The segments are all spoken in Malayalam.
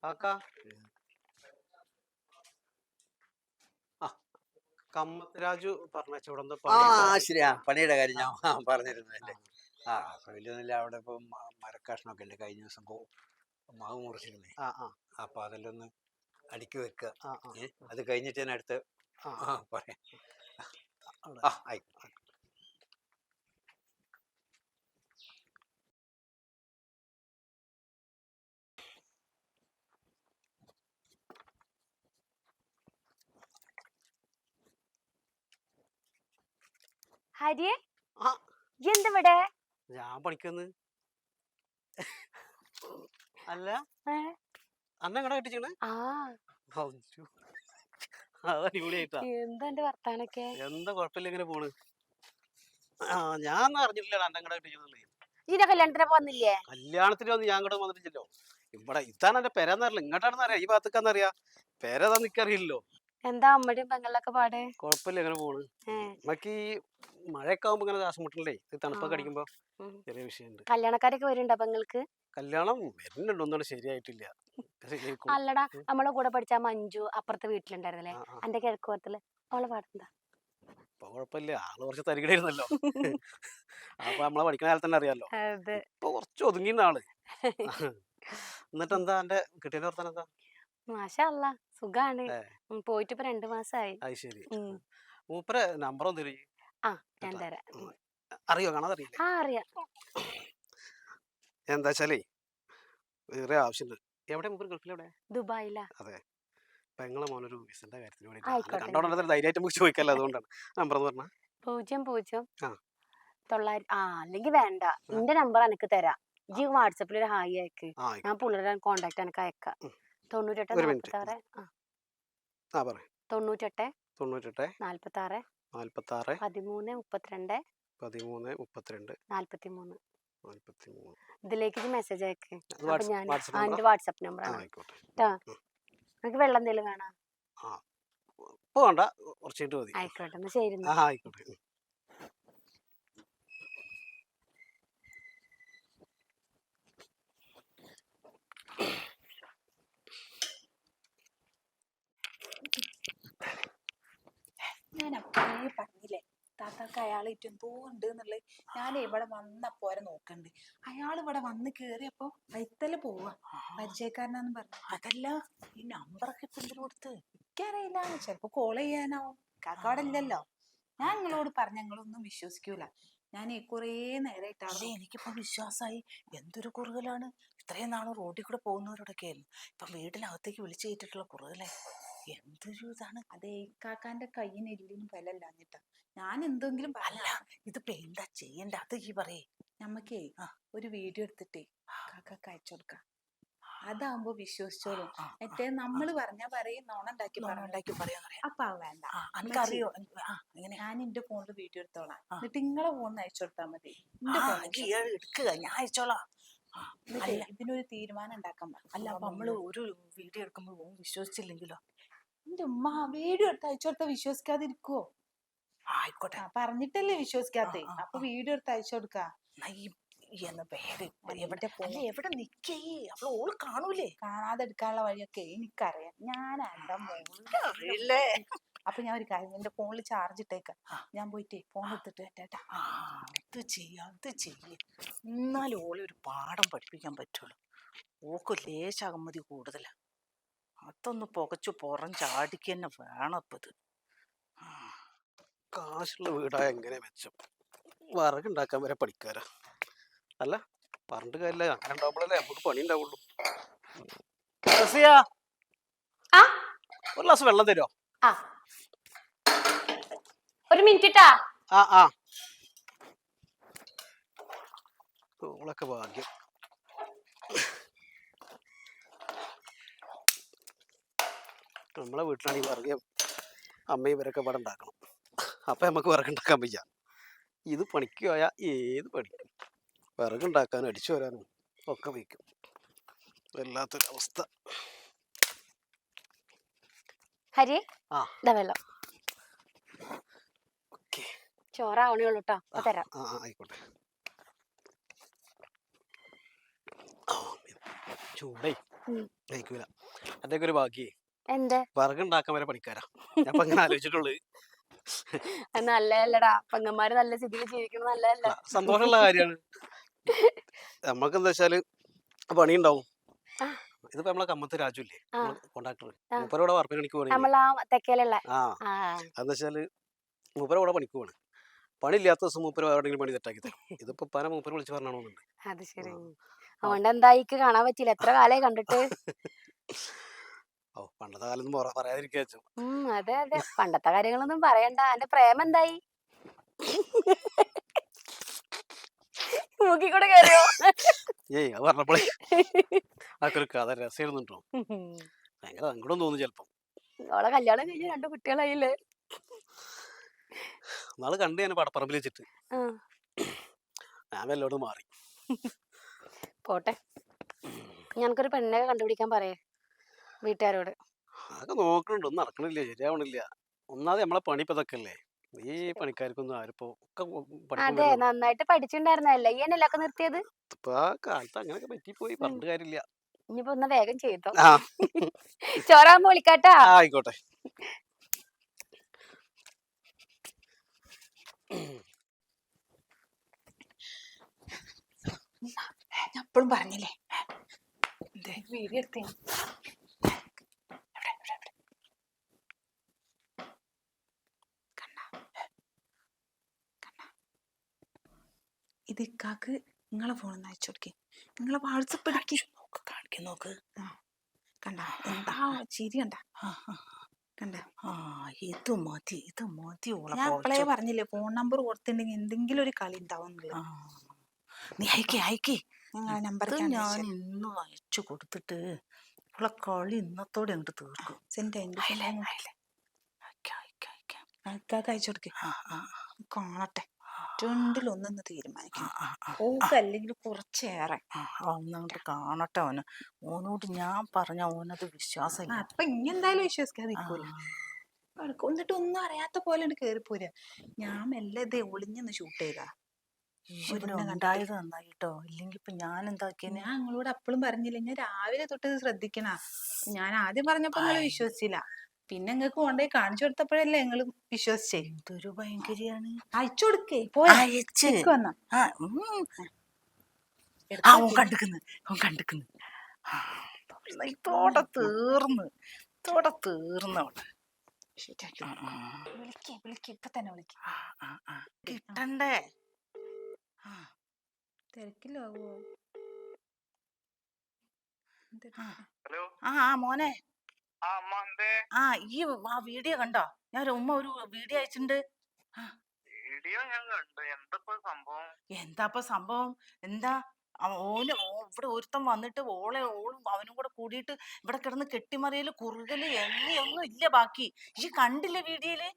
കാക്കാ കമ്മരാജു പറഞ്ഞ ശരിയാ, പണിയുടെ കാര്യം ഞാൻ പറഞ്ഞിരുന്നല്ലേ. അപ്പൊ വലിയൊന്നുമില്ല. അവിടെ ഇപ്പം മരക്കഷ്ണമൊക്കെ ഉണ്ട്. കഴിഞ്ഞ ദിവസം മാവ് മുറിച്ചിരുന്നേ. അപ്പൊ അതെല്ലാം ഒന്ന് അടുക്കി വെക്കുക. അത് കഴിഞ്ഞിട്ട് ഞാൻ അടുത്ത് പറയാം. ആയിക്കോട്ടെ. ഹരിയെ, എന്തിവിടെ? ഞാൻ പഠിക്കുന്നു. അല്ല അന്ന എങ്ങടെ കെട്ടിച്ചേ? അടിപൊളിയായിട്ടാ. എന്താ വർത്താനൊക്കെ? എന്താ കുഴപ്പമില്ല, ഇങ്ങനെ പോണ്. ഞാൻ അറിഞ്ഞിട്ടില്ല അന്നെ എങ്ങടെ കെട്ടിച്ചെന്നുള്ളത്. ഇതിന്റെ കല്യാണത്തിന് വന്നില്ലേ? കല്യാണത്തിന് വന്ന് ഞാൻ ഇങ്ങോട്ട് വന്നിട്ടില്ലല്ലോ. ഇവിടെ ഇതാണ് എന്റെ പെരന്നറിയില്ല. ഇങ്ങോട്ടാണെന്ന് അറിയാം, ഈ ഭാഗത്തേക്കാന്നറിയാ. പെരതാ നിക്കറിയില്ലല്ലോ. എന്താ അമ്മയുടെയും പെങ്ങളിലൊക്കെ പാട്? കുഴപ്പമില്ല, ഇങ്ങനെ പോണ്. നമുക്ക് ഈ മഴയൊക്കെ ആവുമ്പോ ഇങ്ങനെ ശ്വാസം മുട്ടണ്ടേ, തണുപ്പൊക്കെ അടിക്കുമ്പോ ചെറിയ വിഷയമുണ്ട്. കല്യാണക്കാരൊക്കെ വരുന്നുണ്ടോ പെങ്ങൾക്ക്? കല്യാണം വരുന്നുണ്ട്, ഒന്നും ശരിയായിട്ടില്ല. അല്ലടാ, നമ്മളെ കൂടെ പഠിച്ച മഞ്ജു അപ്പുറത്തെ വീട്ടിലുണ്ടായിരുന്നല്ലേ, എന്റെ കിഴക്കുവരത്തില്, അവളെ പാടെന്താ? ഇപ്പൊ കുഴപ്പമില്ല, ആള് കുറച്ച് തരികിടായിരുന്നല്ലോ. അപ്പൊ നമ്മളെ പഠിക്കുന്ന കാലത്ത് തന്നെ അറിയാലോ. ഇപ്പൊ കുറച്ച് ഒതുങ്ങിയ ആള്. എന്നിട്ട് എന്താ എന്റെ കിട്ടിയതിന്റെ വർത്താനം എന്താ? മാഷാ അല്ലാ, സുഖാണ്. പോയിട്ട് ഇപ്പൊ 2 മാസമായി. അത് ശരി. മൂപ്പരെ നമ്പർ ഒന്ന് തരും? ഞാൻ തരാം. അറിയോ, കാണാതറിയില്ലേ? അറിയാം. എന്താ വെച്ചാലേ വേറെ ആവശ്യമുണ്ട്. എവിടെ മൂപ്പര്? ഗൾഫിലെവിടെ? ദുബായിലാ. അതെ. പെങ്ങളെ മോനൊരു വിസന്റെ കാര്യത്തിന് വേണ്ടി കണ്ടോണ്ടത് ധൈര്യമായിട്ട് നമുക്ക് ചോദിക്കല്ലോ, അതുകൊണ്ടാണ്. നമ്പർ എന്ന് പറഞ്ഞാ 00900 അല്ലെങ്കിൽ വേണ്ട, നിന്റെ നമ്പർ എനിക്ക് തരാം. ഈ വാട്സപ്പിൽ ഒരു ഹായ് അയക്ക്, ഞാൻ പുള്ളിയുടെ കോണ്ടാക്ട് എനിക്ക് അയക്കാം. 98 46 98 46 13 32 43. ഇതിലേക്ക് മെസ്സേജ് അയക്ക്. എന്റെ വാട്സപ്പ് നമ്പറാണ് കേട്ടോ. നിനക്ക് വെള്ളം എന്തെങ്കിലും വേണോ? പോണ്ട, കുറച്ചായിട്ട് മതി. ആയിക്കോട്ടെ, എന്നാ ശരി. ആയിക്കോട്ടെ. ഞാൻ അപ്പോഴേ പറഞ്ഞില്ലേ താത്താക്ക് അയാളേറ്റ് എന്തോ ഉണ്ട് എന്നുള്ളത്. ഞാൻ ഇവിടെ വന്നപ്പോരെ നോക്കണ്ട്. അയാൾ ഇവിടെ വന്ന് കേറിയപ്പോ വൈത്തല് പോവാ, പരിചയക്കാരനാന്ന് പറഞ്ഞു. അതല്ല, ഈ നമ്പറൊക്കെ ഇപ്പൊ എന്തിനു കൊടുത്ത്? എനിക്കറിയില്ല, ചിലപ്പോ കോൾ ചെയ്യാനാവും. കാക്കവിടെ ഇല്ലല്ലോ. ഞാൻ നിങ്ങളോട് പറഞ്ഞ ഞങ്ങളൊന്നും വിശ്വസിക്കൂല. ഞാൻ കുറേ നേരമായിട്ടാണ്. എനിക്കിപ്പോ വിശ്വാസമായി. എന്തൊരു കുറുകലാണ്. ഇത്രയും നാള് റോഡിൽ കൂടെ പോകുന്നവരോടൊക്കെ ആയിരുന്നു, ഇപ്പൊ വീടിനകത്തേക്ക് വിളിച്ചു കയറ്റിട്ടുള്ള കുറുകലേ. എന്തൊരു ഇതാണ്. അതെ, കാക്കാന്റെ കയ്യിന് എല്ലിനും വിലല്ലാഞ്ഞിട്ടാ. ഞാൻ എന്തെങ്കിലും അല്ല, ഇതിപ്പോ എന്താ ചെയ്യണ്ട അത് ഈ പറയേ. നമ്മക്കേ ഒരു വീഡിയോ എടുത്തിട്ടേ കാക്കാക്ക് അയച്ചു കൊടുക്കാം. അതാവുമ്പോ വിശ്വസിച്ചോളും. മറ്റേ നമ്മള് പറഞ്ഞാ പറയും, നോണുണ്ടാക്കി പറയാ. അപ്പൊ വേണ്ട, എനിക്കറിയോ. ഞാൻ എന്റെ ഫോണില് വീഡിയോ എടുത്തോളാം, എന്നിട്ട് നിങ്ങളെ ഫോണിൽ അയച്ചു കൊടുത്താൽ മതി. എടുക്കുക, ഞാൻ അയച്ചോളാം. ഇതിനൊരു തീരുമാനം ഉണ്ടാക്കാൻ പറ്റും. അല്ല, അപ്പൊ നമ്മള് ഒരു വീഡിയോ എടുക്കുമ്പോ വിശ്വസിച്ചില്ലെങ്കിലോ? എന്റെ ഉമ്മ വീഡിയോ എടുത്ത് അയച്ചു കൊടുത്താൽ വിശ്വസിക്കാതിരിക്കുവോ? ആയിക്കോട്ടെ, പറഞ്ഞിട്ടല്ലേ വിശ്വസിക്കാത്ത. അപ്പൊ വീഡിയോ എടുത്ത് അയച്ചു കൊടുക്ക. എവിടെ നിക്കേ, അവള് ഓള് കാണൂലേ? കാണാതെ എടുക്കാനുള്ള വഴിയൊക്കെ എനിക്കറിയാം. ഞാൻ അറിയില്ലേ. അപ്പൊ ഞാൻ ഒരു കാര്യം, എന്റെ ഫോണിൽ ചാർജ് ഇട്ടേക്ക. ഞാൻ പോയിട്ട് ഫോൺ എടുത്തിട്ട് കേട്ടാ. അത് ചെയ്യ എന്നാലും ഓളെ ഒരു പാഠം പഠിപ്പിക്കാൻ പറ്റുള്ളൂ. ഓക്ക് ലേശ അകമതി കൂടുതലാ. അതൊന്ന് പുകച്ചു പുറം ചാടിക്ക് തന്നെ വേണം. ഇപ്പൊ ഇത് കാശുള്ള വീടായ എങ്ങനെ മെച്ചം. വിറകുണ്ടാക്കാൻ വരെ പഠിക്കാരാ. അല്ല, പറഞ്ഞിട്ട് കാര്യമില്ല, അങ്ങനെ ഉണ്ടാവുമ്പോഴല്ലേ നമുക്ക് പണി ഉണ്ടാവുള്ളൂ. ഒരു ഗ്ലാസ് വെള്ളം തരുമോ? ഒരു മിനിറ്റ്. ഓളൊക്കെ ഭാഗ്യം. നമ്മളെ വീട്ടിലാണെങ്കിൽ വിറക് അമ്മയും ഇവരൊക്കെ ഇവിടെ ഉണ്ടാക്കണം. അപ്പം നമുക്ക് വിറകുണ്ടാക്കാൻ വയ്യ. ഇത് പണിക്ക് പോയാൽ ഏത് പണിക്കും വിറകുണ്ടാക്കാനും അടിച്ചു വരാനും ഒക്കെ വയ്ക്കും. വല്ലാത്തൊരവസ്ഥ. ഹരി ആ ഇതാ വെള്ളം. ഓക്കെ. ചോറാവണേ ഉള്ളൂ കേട്ടോ, അപ്പൊ തരാം. ആ ആയിക്കോട്ടെ. ചൂടേ കഴിക്കൂല. അതൊക്കെ ഒരു ഭാഗ്യേ. എന്ത് വിറകുണ്ടാക്കാൻ വരെ പണിക്കാരാ. ഞാൻ ഇപ്പൊ അങ്ങനെ ആലോചിച്ചിട്ടുള്ളൂ. അത് നല്ലതല്ലടാ, പെങ്ങന്മാര് നല്ല സ്ഥിതിയിൽ ജീവിക്കുന്നത് നല്ലതല്ല. സന്തോഷമുള്ള കാര്യമാണ്. നമ്മൾക്ക് എന്താ വെച്ചാല് പണി ഉണ്ടാവും. ഇതിപ്പോ നമ്മളെ കമ്മത്ത് രാജു ഇല്ലേ, കോൺട്രാക്ടർ, മൂപ്പരോടെ വർപ്പിന് പണിക്ക് പോകണേ. അതെന്താ വെച്ചാല് മൂപ്പരോടെ പണിക്ക് പോവാണ്. പണി ഇല്ലാത്ത ദിവസം മൂപ്പര് എവിടെയെങ്കിലും പണി തെറ്റാക്കി തരും. ഇതിപ്പോ പല മൂപ്പര് വിളിച്ച് പറഞ്ഞോന്നുണ്ട്. അത് ശരി. അതുകൊണ്ട് എന്തായിക്ക് കാണാൻ പറ്റില്ല, എത്ര കാലായി കണ്ടിട്ട്. ഓ പണ്ടത്തെ കാലം പറയാതിരിക്കാ വെച്ചു. അതെ അതെ, പണ്ടത്തെ കാര്യങ്ങളൊന്നും പറയണ്ട. എന്റെ പ്രേമം എന്തായി? മൂക്കിക്കൂടെ കയറിയോ? ഏയ് അത് പറഞ്ഞപ്പോഴേ അതൊക്കെ ഒരു കഥ രസമായിരുന്നുണ്ടോ. ഭയങ്കര സങ്കടം തോന്നുന്നു ചിലപ്പോ. ഓളെ കല്യാണം കഴിഞ്ഞ് 2 കുട്ടികളായില്ലേ. നാളെ കണ്ടു ഞാൻ പടപ്പറമ്പിൽ വെച്ചിട്ട്. ഞാൻ വല്ലോടും മാറി. പോട്ടെ, ഞങ്ങൾക്കൊരു പെണ്ണെ കണ്ടുപിടിക്കാൻ പറയേ വീട്ടുകാരോട്. അതൊക്കെ നോക്കണുണ്ട്, ഒന്നും നടക്കണില്ല, ശരിയാവണില്ല. ഒന്നാമത് നമ്മളെ പണി ഇപ്പൊ ഇതൊക്കെ അല്ലേ. ഈ പണിക്കാർക്കൊന്നും ആരിപ്പോ ഒക്കെ അതെ, നന്നായിട്ട് പഠിച്ചിട്ടുണ്ടായിരുന്നല്ലേ ഈ എന്നൊക്കെ നിർത്തിയത്. ഇപ്പൊ ആ കാലത്ത് അങ്ങനെയൊക്കെ പറ്റിപ്പോയി, പറഞ്ഞിട്ട് കാര്യമില്ല. ഇനിയിപ്പോ ഒന്ന് വേഗം ചെയ്തോ. ചോറാകുമ്പോ വിളിക്കാട്ടാ. ആയിക്കോട്ടെ. ഞാൻ എപ്പോഴും പറഞ്ഞില്ലേ വീഡിയോ എടുത്തേ. ഇത് ഇക്കാക്ക് നിങ്ങളെ ഫോണിൽ നിന്ന് അയച്ചു കൊടുക്കേ. നിങ്ങളെ വാട്സപ്പ് കാണിക്കാൻ നോക്ക്. കണ്ട എന്താ ചിരി കണ്ട കണ്ട. ഇത് മതി, ഇത് മതി. ഞാൻ അപ്പളേ പറഞ്ഞില്ലേ ഫോൺ നമ്പർ കൊടുത്തിട്ടുണ്ടെങ്കിൽ എന്തെങ്കിലും ഒരു കളി ഉണ്ടാവും. നീ അയക്കേ നിങ്ങളെ നമ്പർ ഞാൻ ഇന്നും അയച്ചു കൊടുത്തിട്ട് ഉള്ള കളി ഇന്നത്തോടെ അങ്ങോട്ട് തീർക്കും. ഇക്കാക്ക് അയച്ചു കൊടുക്കേ. കാണട്ടെ, രണ്ടിലൊന്നൊന്ന് തീരുമാനിക്കണം. ഓക്ക് അല്ലെങ്കിൽ കുറച്ചേറെ ഒന്നങ്ങോട്ട് കാണട്ടെ. ഓനോട് ഞാൻ പറഞ്ഞ ഓനത് വിശ്വാസം. അപ്പൊ ഇനി എന്തായാലും വിശ്വസിക്കാതിരിക്കൂല. എന്നിട്ട് ഒന്നും അറിയാത്ത പോലെ കേറിപ്പോരാ. ഞാൻ മെല്ലെ ഇത് ഒളിഞ്ഞൊന്ന് ഷൂട്ട് ചെയ്താ. ഉണ്ടായത് നന്നായിട്ടോ, ഇല്ലെങ്കി ഇപ്പൊ ഞാൻ എന്താക്കിയ. ഞാൻ നിങ്ങളോട് അപ്പളും പറഞ്ഞില്ല, ഞാൻ രാവിലെ തൊട്ട് ശ്രദ്ധിക്കണ. ഞാൻ ആദ്യം പറഞ്ഞപ്പോ നിങ്ങള് വിശ്വസിച്ചില്ല. പിന്നെ നിങ്ങക്ക് കൊണ്ടുപോയി കാണിച്ചു കൊടുത്തപ്പോഴല്ലേ നിങ്ങള് വിശ്വസിച്ചേ. എന്തൊരു ഭയങ്കരിയാണ്. അയച്ചു കൊടുക്കേ. കണ്ടിക്കുന്നു. ഇതോടെ തീർന്ന് അവിടെ. വിളിക്ക് ഇപ്പൊ തന്നെ വിളിക്ക്. കിട്ടണ്ടേ? തിരക്കിലാവോ? മോനെ, ഈ വീഡിയോ കണ്ടോ? ഞാൻ ഉമ്മ ഒരു വീഡിയോ അയച്ചിട്ടുണ്ട്. എന്താ സംഭവം? എന്താ ഓന് ഇവിടെ ഒരുത്തം വന്നിട്ട് ഓളും അവനും കൂടെ കൂടിയിട്ട് ഇവിടെ കിടന്ന് കെട്ടിമറിയല്, കുറുകല്, ഒന്നും ഇല്ല ബാക്കി. ഈ കണ്ടില്ലേ വീഡിയോയില്?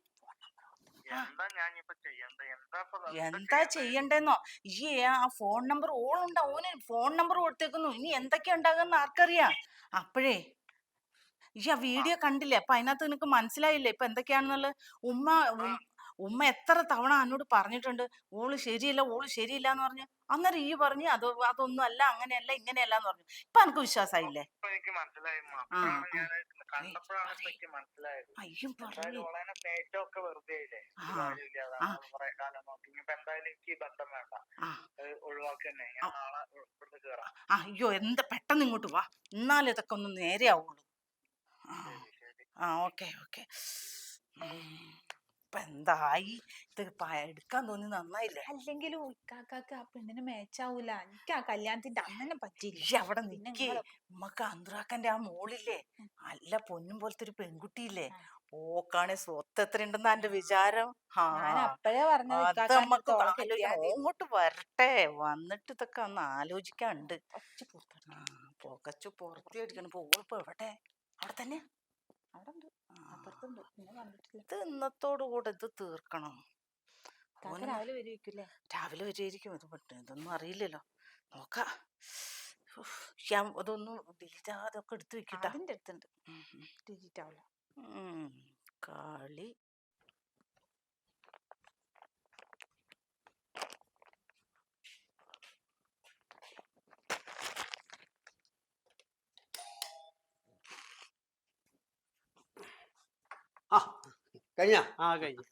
എന്താ ചെയ്യണ്ടെന്നോ? ഈ ആ ഫോൺ നമ്പർ ഓളുണ്ട്, ഓന് ഫോൺ നമ്പർ കൊടുത്തേക്കുന്നു. ഇനി എന്തൊക്കെയാ ഉണ്ടാകുന്ന ആർക്കറിയാം. അപ്പോഴേ ഈ ആ വീഡിയോ കണ്ടില്ലേ? അപ്പൊ അതിനകത്ത് നിനക്ക് മനസ്സിലായില്ലേ ഇപ്പൊ എന്തൊക്കെയാണെന്നുള്ളത്? ഉമ്മ എത്ര തവണ എന്നോട് പറഞ്ഞിട്ടുണ്ട് ഓള് ശരിയില്ല എന്ന് പറഞ്ഞു. അന്നേരം ഈ പറഞ്ഞു അതൊന്നും അല്ല, അങ്ങനെയല്ല ഇങ്ങനെയല്ല എന്ന് പറഞ്ഞു. ഇപ്പൊ എനിക്ക് വിശ്വാസായില്ലേ? അയ്യോ പറഞ്ഞു. അയ്യോ എന്താ പെട്ടെന്ന് ഇങ്ങോട്ട് വാ, എന്നാലും ഇതൊക്കെ ഒന്ന് നേരെയാവുള്ളൂ. ഓക്കെ. ഇപ്പൊ എന്തായി? ഇത് എടുക്കാൻ തോന്നി നന്നായില്ലേ? അല്ലെങ്കിലും ഇക്കാക്കാക്ക് ആ പെണ്ണിന് മേച്ചാവൂല. എനിക്ക് ആ കല്യാണത്തിന്റെ അന്നെ പറ്റിയില്ല. അവിടെ നിക്കേ. ഉമ്മക്ക് അന്ത്രാക്കന്റെ ആ മോളില്ലേ, നല്ല പൊന്നും പോലത്തെ ഒരു പെൺകുട്ടിയില്ലേ, ഓക്കാണെ സ്വത്ത് എത്ര ഉണ്ടെന്നാ എന്റെ വിചാരം. അപ്പഴേ പറഞ്ഞത് അങ്ങോട്ട് വരട്ടെ, വന്നിട്ട് ഇതൊക്കെ ഒന്ന് ആലോചിക്കാണ്ട്. പുകച്ചു പുറത്തി അടിക്കണം. ഓളിപ്പോ എവിടെ? അവിടെ തന്നെ. അവിടെ ഉണ്ട്. അപ്പൊ അപ്പുറത്തുണ്ട് പിന്നെ കണ്ടിട്ടില്ല. ഇത് ഇന്നത്തോടു കൂടെ ഇത് തീർക്കണം. താത്ത രാവിലെ വരുമായിരിക്കും. രാവിലെ വരുമായിരിക്കും. ഇത് ഇതൊന്നും അറിയില്ലല്ലോ. നോക്കാം. ഞാൻ അതൊന്നും ഡിലീറ്റ് അതൊക്കെ എടുത്തു വെക്കട്ടെ. അതിന്റെ അടുത്തുണ്ട്, ഡിലീറ്റ് ആവില്ല. കളി കഴിഞ്ഞ കഴിഞ്ഞു.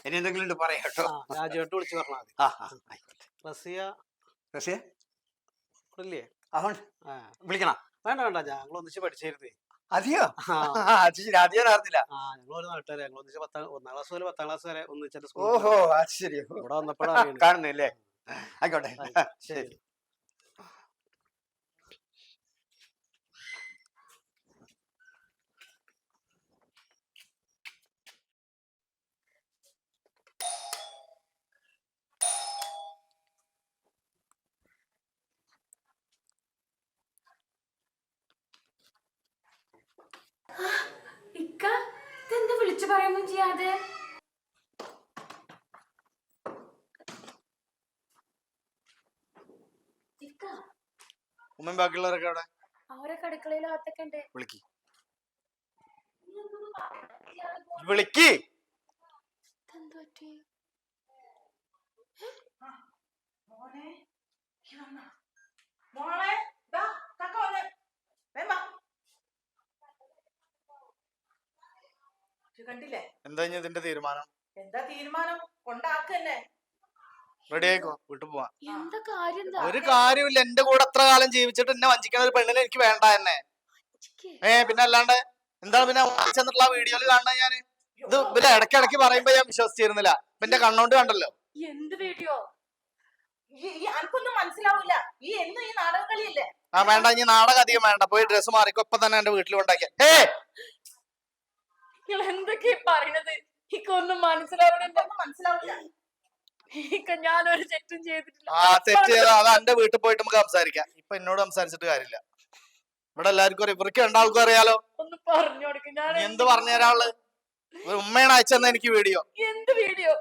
ഇനി എന്തെങ്കിലും ഉണ്ട് പറയാം കേട്ടോ. രാജുവേട്ട് വിളിച്ചു പറഞ്ഞാൽ മതി. റസിയ റസിയ ഇല്ലേ? വിളിക്കണം. വേണ്ട വേണ്ട, ഞങ്ങൾ ഒന്നിച്ച് പഠിച്ചിരുന്നേ. അതെയോ? അത് ശരി, ആദ്യം അറിഞ്ഞില്ല. ഞങ്ങൾ ഒരു നാട്ടുകാരെ, ഞങ്ങൾ ഒന്നിച്ച് 1ാം ക്ലാസ് മുതൽ 10ാം ക്ലാസ് വരെ ഒന്നിച്ചിട്ട് ഓഹോ, അത് ശരി. ഇവിടെ വന്നപ്പോഴാണ് കാണുന്നില്ലേ? ആയിക്കോട്ടെ, ശരി. ഇതെന്താ വിളിച്ചു പറയുന്നു ചെയ്യാതെ? ഉമ്മയും ബാക്കിയുള്ളവരൊക്കെ അവിടെ അവരൊക്കെ അടുക്കളയിലകത്തൊക്കെ ഉണ്ട്. വിളിക്ക്. വിളിക്ക്. കണ്ടില്ലേ എന്താ ഇതിന്റെ തീരുമാനം? എന്താ തീരുമാനം? കൊണ്ടാക്കന്നെ. റെഡി ആയിക്കോ, വീട്ടിൽ പോവാ. എന്താ കാര്യം? ഒരു കാര്യമില്ല. എന്റെ കൂടെ എത്ര കാലം ജീവിച്ചിട്ട് എന്നെ വഞ്ചിക്കണ ഒരു പെണ്ണിനെ എനിക്ക് വേണ്ട തന്നെ. പിന്നെ അല്ലാണ്ട് എന്താണ് പിന്നെ ചെന്നിട്ടുള്ള വീഡിയോയിൽ കാണുന്നത്? ഞാൻ ഇത് പിന്നെ ഇടയ്ക്കിടയ്ക്ക് പറയുമ്പോ ഞാൻ വിശ്വസിച്ചിരുന്നില്ല. എന്റെ കണ്ണോണ്ട് കണ്ടല്ലോ. എന്ത് വീഡിയോ? അനക്കൊന്നും മനസ്സിലാവൂല. ഈ എന്നും ഈ നാടകം കളിയല്ലേ? വേണ്ട, ഇനി നാടകം അധികം വേണ്ട. പോയി ഡ്രസ്സ് മാറിക്കോ. ഇപ്പൊ തന്നെ എന്റെ വീട്ടിൽ കൊണ്ടാക്കിയ. നിങ്ങൾ എന്തൊക്കെയാ പറയണത്? എനിക്കൊന്നും മനസ്സിലാവണില്ല. മനസ്സിലാവില്ല. ഞാനൊരു തെറ്റും ചെയ്തിട്ടില്ല. തെറ്റ് ചെയ്താ അത് എന്റെ വീട്ടിൽ പോയിട്ട് നമുക്ക് സംസാരിക്കാം. ഇപ്പൊ എന്നോട് സംസാരിച്ചിട്ട് കാര്യമില്ല. ഇവിടെ എല്ലാവർക്കും അറിയാം, ഇവർക്ക് രണ്ടാൾക്കും അറിയാലോ. ഒന്ന് പറഞ്ഞു കൊടുക്കും. ഞാൻ എന്ത് പറഞ്ഞു തരാനുള്ളത്? ഒരു ഉമ്മയാണ് അയച്ചെന്ന എനിക്ക് വീഡിയോ. എന്ത് വീഡിയോ?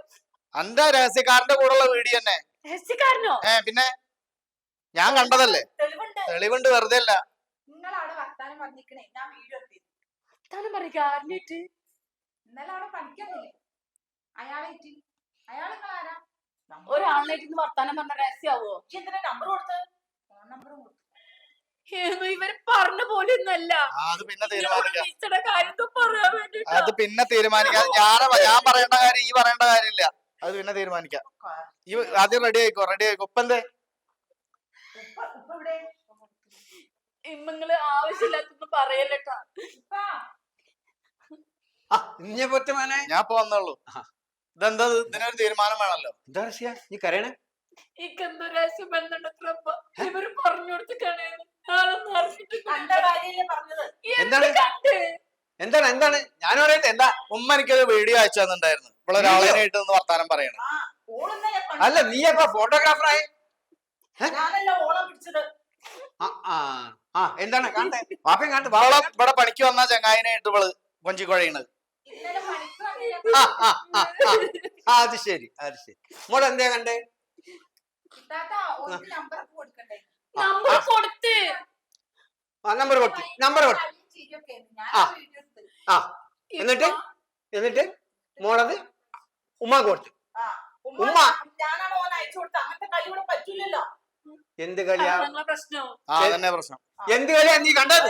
എന്റെ രഹസ്യക്കാരന്റെ കൂടെയുള്ള വീഡിയോ തന്നെ. രഹസ്യക്കാരനോ? പിന്നെ ഞാൻ കണ്ടതല്ലേ. തെളിവുണ്ട്. തെളിവുണ്ട്, വെറുതെ അല്ല. നിങ്ങളവിടെ വർത്താനം പറഞ്ഞിരിക്കണേ. ഞാൻ വീഡിയോ എടുത്തു. വർത്താനം പറഞ്ഞിട്ട് ഇന്നലെ അവിടെ പഠിക്കാന്നില്ലേ അയാളായിട്ട്? അയാൾ നിങ്ങളാരാ? ഒരാളായിട്ട് വർത്താനം പറഞ്ഞ രഹസ്യാവോ? എന്തിനാ നമ്പർ കൊടുത്തത്? ഫോൺ നമ്പർ കൊടുത്തു. ഇവര് പറഞ്ഞ പോലെ ഒന്നല്ല. അത് പിന്നെ തീരുമാനിക്കാം. കാര്യം പറയാൻ വേണ്ടി. അത് പിന്നെ തീരുമാനിക്കാം. ഞാൻ പറയേണ്ട കാര്യം ഈ പറയേണ്ട കാര്യമില്ല. അത് പിന്നെ തീരുമാനിക്കാം. ഈ ആദ്യം റെഡി ആയിക്കോ, റെഡി ആയിക്കോ. ഉപ്പന്തേ? ഇമ്മങ്ങള് ആവശ്യമില്ലാത്തൊന്നും പറയല്ലേട്ടാ. ഞാൻ ഇപ്പൊ വന്നുള്ളൂ. ഇതെന്താ? ഇതിനൊരു തീരുമാനം വേണല്ലോ. എന്താ റസിയ നീ കരയണേ? ഇക്കെന്തോ രഹസ്യം ബന്ധമുണ്ടത്രപ്പ. ഇവര് പറഞ്ഞു കൊടുത്തിട്ടാണ്. എന്താണ് എന്താണ് എന്താണ് ഞാൻ പറയട്ടെ? എന്താ? ഉമ്മ എനിക്കൊരു വീഡിയോ അയച്ചു തന്നിട്ടുണ്ടായിരുന്നു. ഇവിടെ ഒരാളായിട്ട് ഒന്ന് വർത്താനം പറയണം. അല്ല, നീ എപ്പോ ഫോട്ടോഗ്രാഫറായി? എന്താണ് കാണട്ടെ? വാപ്പയും കാണട്ടെ. ഇവിടെ പണിക്ക് വന്ന ചങ്ങായിനായിട്ട് ഇവള് കൊഞ്ചിക്കൊഴയണത്. അത് ശരി, അത് ശരി. മോളെ എന്താ കണ്ടേ? നമ്പർ കൊടുത്തു, നമ്പർ കൊടുത്തു. എന്നിട്ട് എന്നിട്ട് മോളത് ഉമ്മ കൊടുത്തു. ഉമ്മ എന്ത് കളിയാ? പ്രശ്നം അതന്നെ പ്രശ്നം. എന്ത് കളിയാ നീ കണ്ടത്?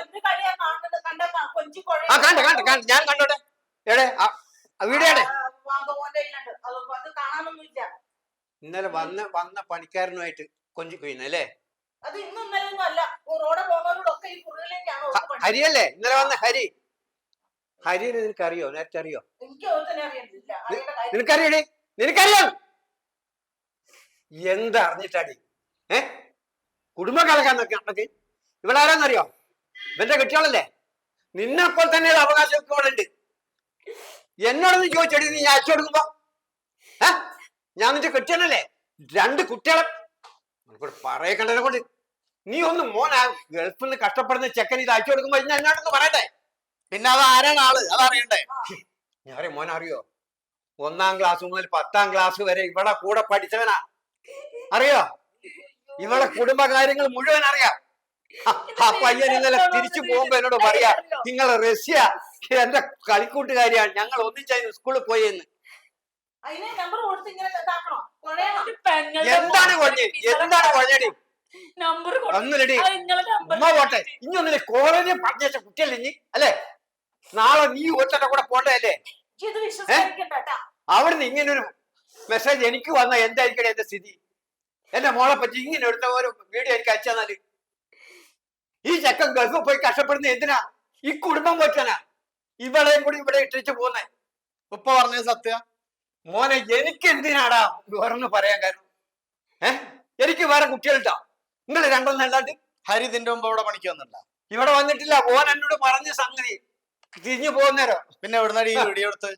കണ്ട കണ്ട കണ്ട ഞാൻ കണ്ടോട്ടെ. എടെ വീഡിയോ ഇന്നലെ വന്ന പണിക്കാരനുമായിട്ട് കൊഞ്ചിക്കൊയ്യുന്നല്ലേ? ഹരിയല്ലേ ഇന്നലെ വന്ന ഹരി? ഹരിനെ നിനക്കറിയോ? നേരത്തെ അറിയോ? നിനക്കറിയടി? നിനക്കറിയോ? എന്താ അറിഞ്ഞിട്ടാടി? കുടുംബം കലക്കാൻ നോക്കി ഇവിടെ ആരാന്നറിയോ? ഇവന്റെ കുട്ടികളല്ലേ? നിന്നെപ്പോൾ തന്നെ അവകാശം ഇവിടെ ഉണ്ട്. എന്നോടൊന്ന് ചോദിച്ചടി നീ അയച്ചു കൊടുക്കുമ്പോ ഞാൻ നിന്റെ കെട്ടിയനല്ലേ? 2 കുട്ടികളെ പറയക്കണ്ടതിനെ കൊണ്ട് നീ ഒന്ന് മോൻ ആ ഗൾഫിൽ നിന്ന് കഷ്ടപ്പെടുന്ന ചെക്കൻ ഇത് അയച്ചു കൊടുക്കുമ്പോ ഞാൻ എന്നോടൊന്ന് പറയട്ടെ. പിന്നെ അത് ആരാണ് ആള് അതറിയണ്ടേ? ഞാൻ മോൻ അറിയോ? 1ാം ക്ലാസ് മുതൽ 10ാം ക്ലാസ് വരെ ഇവിടെ കൂടെ പഠിച്ചവനാ. അറിയോ? ഇവിടെ കുടുംബകാര്യങ്ങൾ മുഴുവൻ അറിയാം. ആ പയ്യൻ ഇന്നലെ തിരിച്ചു പോകുമ്പോ എന്നോട് പറയാ, നിങ്ങളെ റഷ്യ എന്റെ കളിക്കൂട്ടുകാരിയാണ്, ഞങ്ങൾ ഒന്നിച്ചായിരുന്നു സ്കൂളിൽ പോയെന്ന്. എന്താണ് കൊഴഞ്ഞടി? ഒന്നിലടി ഉമ്മ പോട്ടെ. ഇനിയൊന്നില്ലേ കോളേജിൽ പഠിച്ച കുട്ടിയല്ലേ നീ അല്ലേ? നാളെ നീ ഒറ്റ കൂടെ പോണ്ടല്ലേ? അവിടുന്ന് ഇങ്ങനൊരു മെസ്സേജ് എനിക്ക് വന്ന എന്തായിരിക്കണേ എന്റെ സ്ഥിതി? എന്റെ മോളെ പറ്റി ഇങ്ങനെ എടുത്ത ഒരു വീഡിയോ എനിക്ക് അയച്ചു തന്നാല് ഈ ചെക്കൻ ഗൾഫിൽ പോയി കഷ്ടപ്പെടുന്ന എന്തിനാ? ഈ കുടുംബം വെച്ചാനാ ഇവളെയും കൂടി ഇവിടെ ഇട്ടിച്ച് പോന്നെ. ഉപ്പ പറഞ്ഞത് സത്യ? മോനെ എനിക്ക് എന്തിനാടാ വേറൊന്ന് പറയാൻ കാരണം? എനിക്ക് വേറെ കുട്ടികളുണ്ടോ? നിങ്ങൾ രണ്ടൊന്നും അല്ലാണ്ട് ഹരി ഇതിന്റെ മുമ്പ് ഇവിടെ പണിക്ക് വന്നില്ല? ഇവിടെ വന്നിട്ടില്ല. ഓൻ എന്നോട് പറഞ്ഞ സംഗതി തിരിഞ്ഞു പോകുന്നേരോ. പിന്നെ എവിടുന്നാടി ഈ വീഡിയോ എടുത്ത്?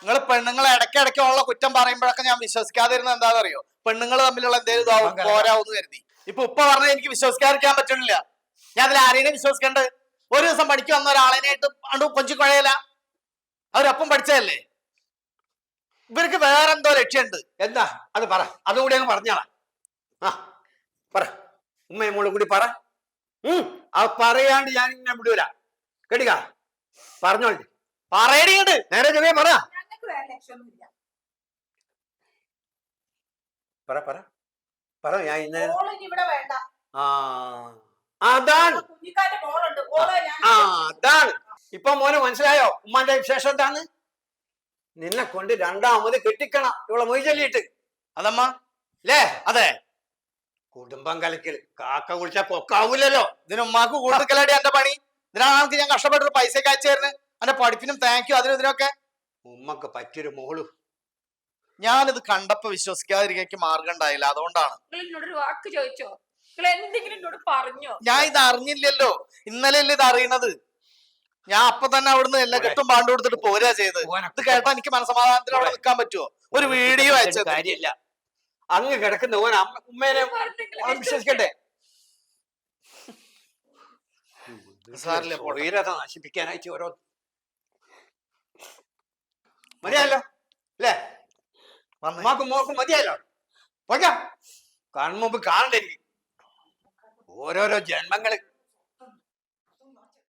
നിങ്ങൾ പെണ്ണുങ്ങളെ ഇടയ്ക്കിടയ്ക്ക് ഉള്ള കുറ്റം പറയുമ്പോഴൊക്കെ ഞാൻ വിശ്വസിക്കാതിരുന്ന എന്താണെന്ന് അറിയോ? പെണ്ണുങ്ങൾ തമ്മിലുള്ള എന്തെങ്കിലും പോരാവെന്ന് കരുതി. ഇപ്പൊ ഉപ്പ പറഞ്ഞത് എനിക്ക് വിശ്വസിക്കാതിരിക്കാൻ പറ്റണില്ല. ഞാൻ അതിൽ ആരെയും വിശ്വസിക്കണ്ട്? ഒരു ദിവസം പണിക്ക് വന്ന ഒരാളെനായിട്ട് അണ്ട് കൊഞ്ചി കുഴയല. അവരൊപ്പം പഠിച്ചതല്ലേ? ഇവർക്ക് വേറെന്തോ ലക്ഷ്യമുണ്ട്. എന്താ അത് പറ, അതുകൂടി അങ്ങ് പറഞ്ഞാളാ. ആ പറ, ഉമ്മയും മോളും കൂടി പറ. അത് പറയാണ്ട് ഞാൻ ഇങ്ങനെ വിടൂല. കേട്ടിക്ക? പറഞ്ഞോളി, പറയടിയുണ്ട്. നേരെ ചെറിയ പറ പറ പറ പറ. ഞാൻ ഇന്ന് ആ അതാണ് അതാണ് ഇപ്പൊ മോന് മനസ്സിലായോ ഉമ്മാന്റെ വിശേഷം എന്താന്ന്? നിന്നെ കൊണ്ട് 2ാമത് കെട്ടിക്കണം ഇവളെ മൊയ് ചൊല്ലിയിട്ട്. അതമ്മ അല്ലേ? അതെ. കുടുംബം കലക്കല് കാക്ക കുളിച്ചാ പൊക്കാവൂലല്ലോ. ഇതിന് ഉമ്മാക്ക് കൂടുതലടി എന്റെ പണി. ഇതിനാണ് ഞാൻ കഷ്ടപ്പെട്ടൊരു പൈസ അയച്ചു തരുന്നത്. എന്റെ പഠിപ്പിനും താങ്ക് യു അതിനും ഇതിനൊക്കെ. ഉമ്മക്ക് പറ്റിയൊരു മോളു. ഞാനിത് കണ്ടപ്പോ വിശ്വസിക്കാതിരിക്കും മാർഗം ഉണ്ടായില്ല. അതുകൊണ്ടാണ്. എന്നോടൊരു വാക്ക് ചോദിച്ചോ? എന്തെങ്കിലും എന്നോട് പറഞ്ഞോ? ഞാൻ ഇത് അറിഞ്ഞില്ലല്ലോ, ഇന്നലെ അല്ലേ ഇത് അറിയണത്. ഞാൻ അപ്പൊ തന്നെ അവിടുന്ന് എല്ലാ കെട്ടും പാണ്ടു കൊടുത്തിട്ട് പോരാ ചെയ്ത്. ഇത് കേട്ടാ എനിക്ക് മനസമാധാനത്തിൽ അവിടെ നിൽക്കാൻ പറ്റുമോ? ഒരു വീഡിയോ അയച്ചത് കാര്യമില്ല. അങ്ങ് കിടക്കുന്ന ഓൻ ഉമ്മേനെ വിശ്വസിക്കട്ടെ. നശിപ്പിക്കാനായിട്ട് ഓരോ മതിയല്ലോ അല്ലേ? അമ്മാക്കും മോക്കും മതിയല്ലോ. പോകാം. കൺമുമ്പ് കാണണ്ടേ? ഓരോരോ ജന്മങ്ങള്